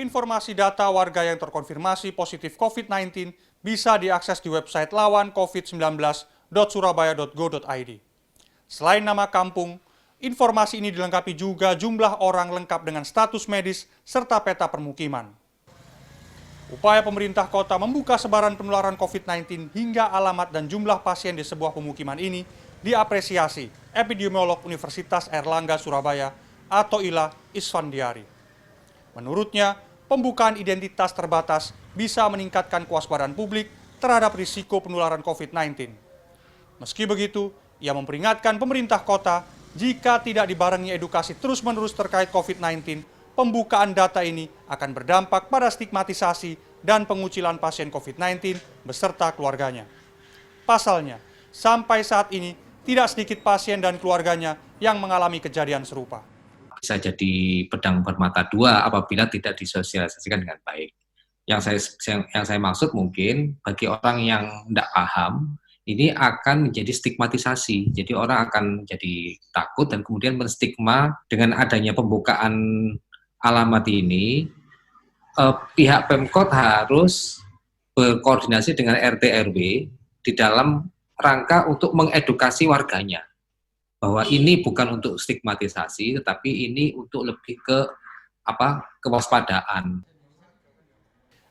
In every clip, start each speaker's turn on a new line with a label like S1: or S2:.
S1: Informasi data warga yang terkonfirmasi positif COVID-19 bisa diakses di website lawancovid19.surabaya.go.id. Selain nama kampung, informasi ini dilengkapi juga jumlah orang lengkap dengan status medis serta peta permukiman. Upaya pemerintah kota membuka sebaran penularan COVID-19 hingga alamat dan jumlah pasien di sebuah pemukiman ini diapresiasi epidemiolog Universitas Airlangga Surabaya atau ILA Isfandiari. Menurutnya, pembukaan identitas terbatas bisa meningkatkan kewaspadaan publik terhadap risiko penularan COVID-19. Meski begitu, ia memperingatkan pemerintah kota jika tidak dibarengi edukasi terus-menerus terkait COVID-19, pembukaan data ini akan berdampak pada stigmatisasi dan pengucilan pasien COVID-19 beserta keluarganya. Pasalnya, sampai saat ini tidak sedikit pasien dan keluarganya yang mengalami kejadian serupa.
S2: Bisa jadi pedang bermata dua apabila tidak disosialisasikan dengan baik. Yang saya maksud mungkin bagi orang yang tidak paham, ini akan menjadi stigmatisasi. Jadi orang akan jadi takut dan kemudian menstigma. Dengan adanya pembukaan alamat ini, pihak Pemkot harus berkoordinasi dengan RT RW di dalam rangka untuk mengedukasi warganya bahwa ini bukan untuk stigmatisasi, tetapi ini untuk lebih ke kewaspadaan.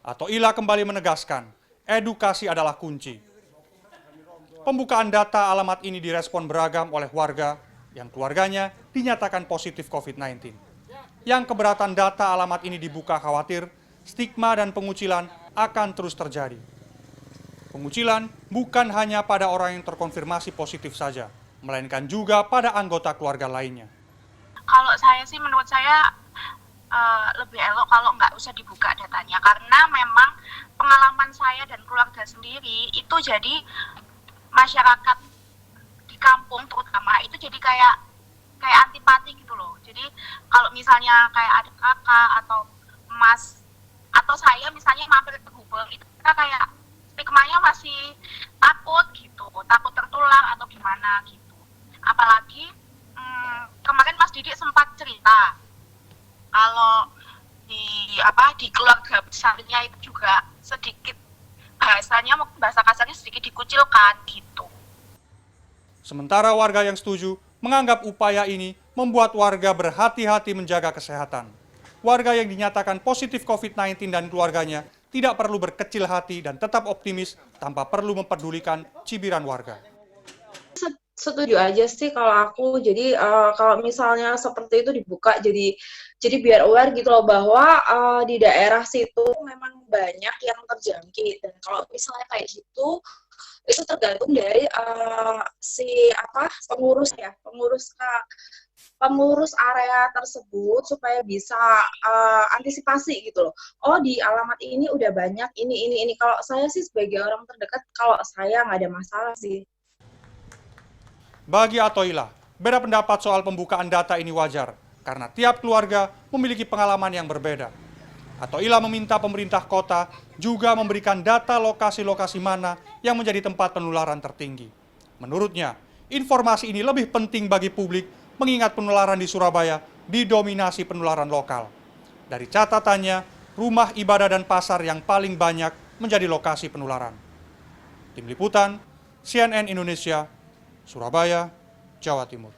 S1: Atau ILA kembali menegaskan, edukasi adalah kunci. Pembukaan data alamat ini direspon beragam oleh warga yang keluarganya dinyatakan positif COVID-19. Yang keberatan data alamat ini dibuka khawatir, stigma dan pengucilan akan terus terjadi. Pengucilan bukan hanya pada orang yang terkonfirmasi positif saja, melainkan juga pada anggota keluarga lainnya.
S3: Kalau saya sih, menurut saya lebih elok kalau nggak usah dibuka datanya, karena memang pengalaman saya dan keluarga sendiri itu jadi masyarakat di kampung terutama itu jadi kayak antipati gitu loh. Jadi kalau misalnya kayak ada kakak atau mas atau saya misalnya mampir ke Gubeng, itu kita kayak stigmanya masih takut gitu, takut tertular atau gimana gitu. Apalagi kemarin Mas Didik sempat cerita kalau di keluarga besarnya itu juga sedikit bahasanya, mungkin bahasa kasarnya sedikit dikucilkan gitu.
S1: Sementara warga yang setuju menganggap upaya ini membuat warga berhati-hati menjaga kesehatan. Warga yang dinyatakan positif COVID-19 dan keluarganya tidak perlu berkecil hati dan tetap optimis tanpa perlu mempedulikan cibiran warga.
S4: Setuju aja sih kalau aku. Jadi kalau misalnya seperti itu dibuka, jadi biar aware gitu loh bahwa di daerah situ memang banyak yang terjangkit, dan kalau misalnya kayak gitu itu tergantung dari pengurus area tersebut supaya bisa antisipasi gitu loh. Oh, di alamat ini udah banyak ini. Kalau saya sih sebagai orang terdekat, kalau saya nggak ada masalah sih.
S1: Bagi Atoila, beda pendapat soal pembukaan data ini wajar, karena tiap keluarga memiliki pengalaman yang berbeda. Atoila meminta pemerintah kota juga memberikan data lokasi-lokasi mana yang menjadi tempat penularan tertinggi. Menurutnya, informasi ini lebih penting bagi publik mengingat penularan di Surabaya didominasi penularan lokal. Dari catatannya, rumah ibadah dan pasar yang paling banyak menjadi lokasi penularan. Tim Liputan, CNN Indonesia, Surabaya, Jawa Timur.